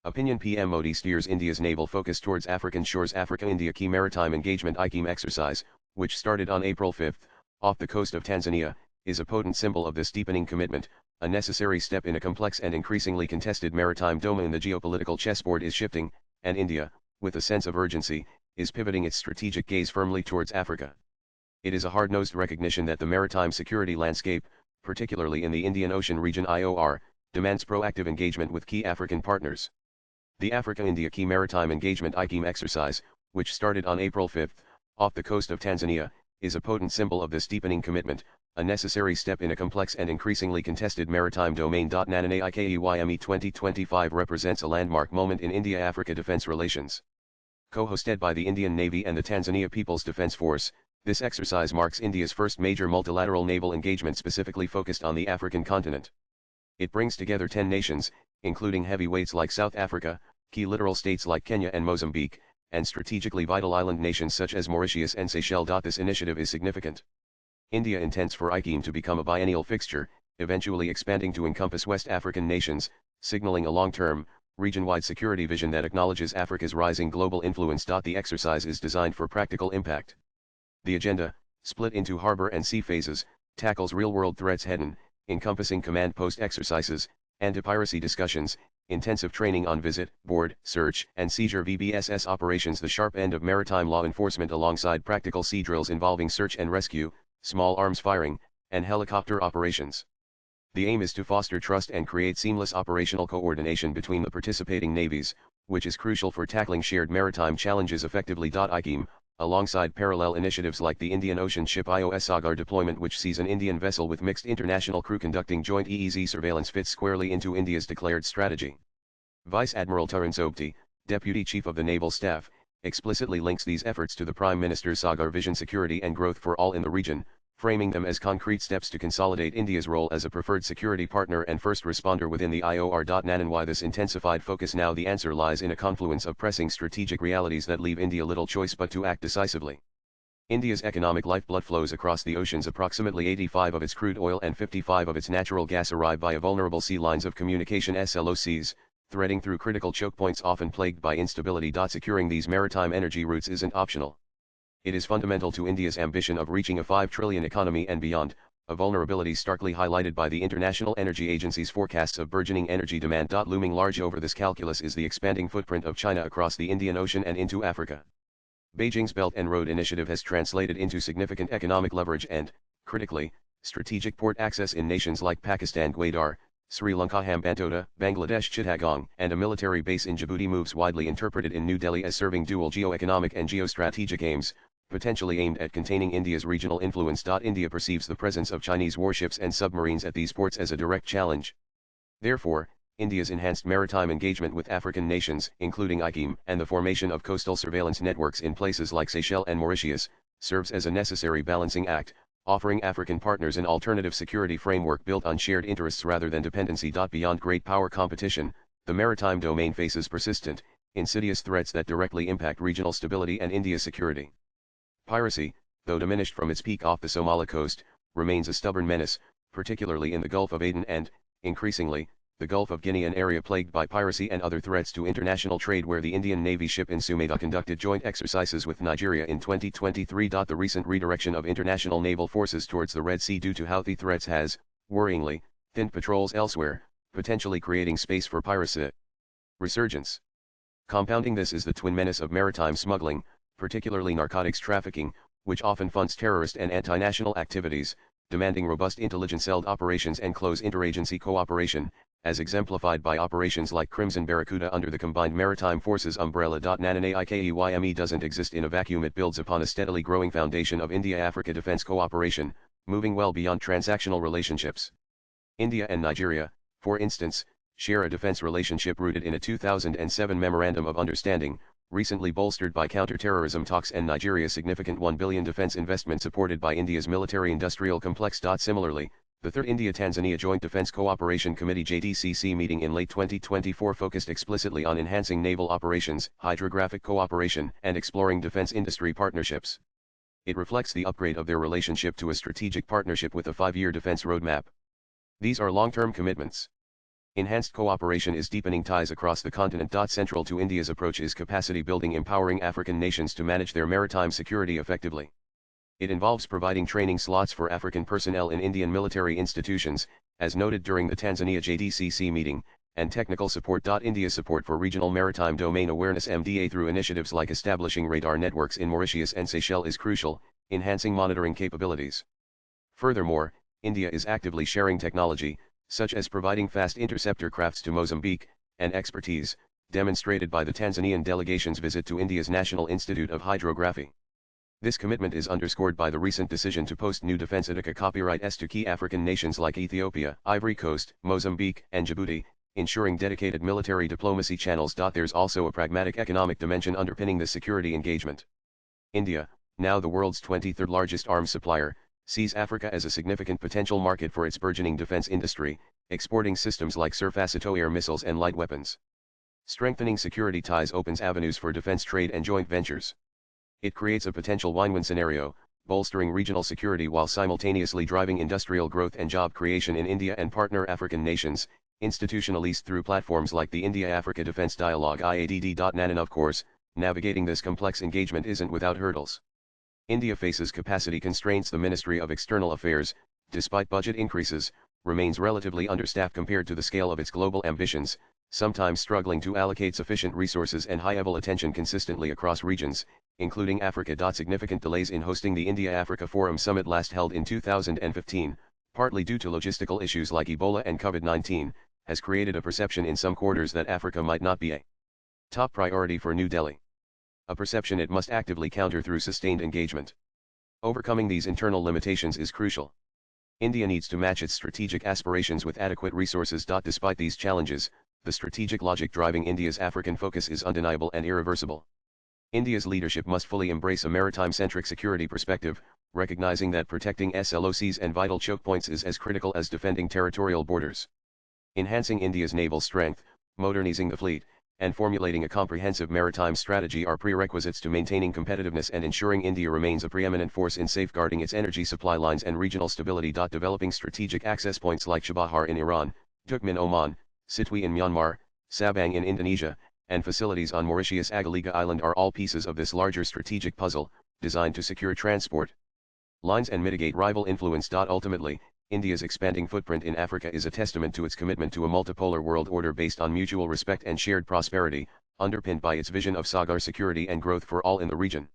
Opinion PM Modi steers India's naval focus towards African shores. Africa-India Key Maritime Engagement IKEM exercise, which started on April 5, off the coast of Tanzania, is a potent symbol of this deepening commitment, a necessary step in a complex and increasingly contested maritime domain. The geopolitical chessboard is shifting, and India, with a sense of urgency, is pivoting its strategic gaze firmly towards Africa. It is a hard-nosed recognition that the maritime security landscape, particularly in the Indian Ocean region (IOR), demands proactive engagement with key African partners. The Africa-India Key Maritime Engagement IKEM exercise, which started on April 5, off the coast of Tanzania, is a potent symbol of this deepening commitment, a necessary step in a complex and increasingly contested maritime domain. NANANA IKEYME 2025 represents a landmark moment in India-Africa defense relations. Co-hosted by the Indian Navy and the Tanzania People's Defense Force, this exercise marks India's first major multilateral naval engagement specifically focused on the African continent. It brings together 10 nations, including heavyweights like South Africa, key littoral states like Kenya and Mozambique, and strategically vital island nations such as Mauritius and Seychelles. This initiative is significant. India intends for IKEM to become a biennial fixture, eventually expanding to encompass West African nations, signaling a long-term, region-wide security vision that acknowledges Africa's rising global influence. The exercise is designed for practical impact. The agenda, split into harbor and sea phases, tackles real-world threats head-on, encompassing command post exercises, anti-piracy discussions, intensive training on visit, board, search, and seizure VBSS operations, the sharp end of maritime law enforcement alongside practical sea drills involving search and rescue, small arms firing, and helicopter operations. The aim is to foster trust and create seamless operational coordination between the participating navies, which is crucial for tackling shared maritime challenges effectively. IKEM, alongside parallel initiatives like the Indian Ocean Ship IOS Sagar deployment, which sees an Indian vessel with mixed international crew conducting joint EEZ surveillance, fits squarely into India's declared strategy. Vice Admiral Tarun Sobti, Deputy Chief of the Naval Staff, explicitly links these efforts to the Prime Minister's Sagar vision: security and growth for all in the region, framing them as concrete steps to consolidate India's role as a preferred security partner and first responder within the IOR. NAN why this intensified focus now? The answer lies in a confluence of pressing strategic realities that leave India little choice but to act decisively. India's economic lifeblood flows across the oceans. Approximately 85% of its crude oil and 55% of its natural gas arrive via vulnerable sea lines of communication (SLOCs), threading through critical choke points often plagued by instability. Securing these maritime energy routes isn't optional. It is fundamental to India's ambition of reaching a 5 trillion economy and beyond, a vulnerability starkly highlighted by the International Energy Agency's forecasts of burgeoning energy demand. Looming large over this calculus is the expanding footprint of China across the Indian Ocean and into Africa. Beijing's Belt and Road Initiative has translated into significant economic leverage and, critically, strategic port access in nations like Pakistan Gwadar, Sri Lanka Hambantota, Bangladesh Chittagong, and a military base in Djibouti. Moves widely interpreted in New Delhi as serving dual geoeconomic and geostrategic aims, potentially aimed at containing India's regional influence. India perceives the presence of Chinese warships and submarines at these ports as a direct challenge. Therefore, India's enhanced maritime engagement with African nations, including IKEM, and the formation of coastal surveillance networks in places like Seychelles and Mauritius, serves as a necessary balancing act, offering African partners an alternative security framework built on shared interests rather than dependency. Beyond great power competition, the maritime domain faces persistent, insidious threats that directly impact regional stability and India's security. Piracy, though diminished from its peak off the Somali coast, remains a stubborn menace, particularly in the Gulf of Aden and, increasingly, the Gulf of Guinea, an area plagued by piracy and other threats to international trade, where the Indian Navy ship in Sumeda conducted joint exercises with Nigeria in 2023. The recent redirection of international naval forces towards the Red Sea due to Houthi threats has, worryingly, thinned patrols elsewhere, potentially creating space for piracy resurgence. Compounding this is the twin menace of maritime smuggling, particularly narcotics trafficking, which often funds terrorist and anti-national activities, demanding robust intelligence-led operations and close interagency cooperation, as exemplified by operations like Crimson Barracuda under the Combined Maritime Forces umbrella. NANANA IKEYME doesn't exist in a vacuum. It builds upon a steadily growing foundation of India-Africa defense cooperation, moving well beyond transactional relationships. India and Nigeria, for instance, share a defense relationship rooted in a 2007 Memorandum of Understanding, recently bolstered by counter-terrorism talks and Nigeria's significant $1 billion defense investment supported by India's military-industrial complex. Similarly, the Third India-Tanzania Joint Defense Cooperation Committee (JDCC) meeting in late 2024 focused explicitly on enhancing naval operations, hydrographic cooperation, and exploring defense industry partnerships. It reflects the upgrade of their relationship to a strategic partnership with a 5-year defense roadmap. These are long-term commitments. Enhanced cooperation is deepening ties across the continent. Central to India's approach is capacity building, empowering African nations to manage their maritime security effectively. It involves providing training slots for African personnel in Indian military institutions, as noted during the Tanzania JDCC meeting, and technical support. India's support for regional maritime domain awareness (MDA) through initiatives like establishing radar networks in Mauritius and Seychelles is crucial, enhancing monitoring capabilities. Furthermore, India is actively sharing technology, such as providing fast interceptor crafts to Mozambique, and expertise, demonstrated by the Tanzanian delegation's visit to India's National Institute of Hydrography. This commitment is underscored by the recent decision to post new defense Attica copyrights to key African nations like Ethiopia, Ivory Coast, Mozambique, and Djibouti, ensuring dedicated military diplomacy channels. There's also a pragmatic economic dimension underpinning this security engagement. India, now the world's 23rd largest arms supplier, sees Africa as a significant potential market for its burgeoning defense industry, exporting systems like surface-to-air missiles and light weapons. Strengthening security ties opens avenues for defense trade and joint ventures. It creates a potential win-win scenario, bolstering regional security while simultaneously driving industrial growth and job creation in India and partner African nations, institutionalized through platforms like the India-Africa Defense Dialogue IADD. And of course, navigating this complex engagement isn't without hurdles. India faces capacity constraints. The Ministry of External Affairs, despite budget increases, remains relatively understaffed compared to the scale of its global ambitions, sometimes struggling to allocate sufficient resources and high-level attention consistently across regions, including Africa. Significant delays in hosting the India-Africa Forum Summit last held in 2015, partly due to logistical issues like Ebola and COVID-19, has created a perception in some quarters that Africa might not be a top priority for New Delhi. A perception it must actively counter through sustained engagement. Overcoming these internal limitations is crucial. India needs to match its strategic aspirations with adequate resources. Despite these challenges, the strategic logic driving India's African focus is undeniable and irreversible. India's leadership must fully embrace a maritime-centric security perspective, recognizing that protecting SLOCs and vital choke points is as critical as defending territorial borders. Enhancing India's naval strength, modernizing the fleet, and formulating a comprehensive maritime strategy are prerequisites to maintaining competitiveness and ensuring India remains a preeminent force in safeguarding its energy supply lines and regional stability. Developing strategic access points like Chabahar in Iran, Duqm in Oman, Sitwe in Myanmar, Sabang in Indonesia, and facilities on Mauritius' Agaliga Island are all pieces of this larger strategic puzzle, designed to secure transport lines and mitigate rival influence. Ultimately, India's expanding footprint in Africa is a testament to its commitment to a multipolar world order based on mutual respect and shared prosperity, underpinned by its vision of Sagar security and growth for all in the region.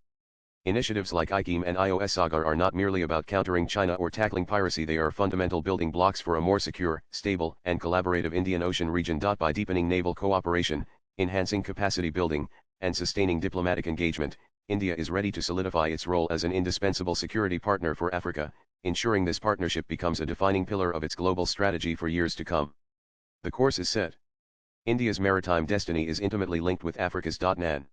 Initiatives like IKEM and IOS Sagar are not merely about countering China or tackling piracy. They are fundamental building blocks for a more secure, stable, and collaborative Indian Ocean region. By deepening naval cooperation, enhancing capacity building, and sustaining diplomatic engagement, India is ready to solidify its role as an indispensable security partner for Africa, ensuring this partnership becomes a defining pillar of its global strategy for years to come. The course is set. India's maritime destiny is intimately linked with Africa's. Nan.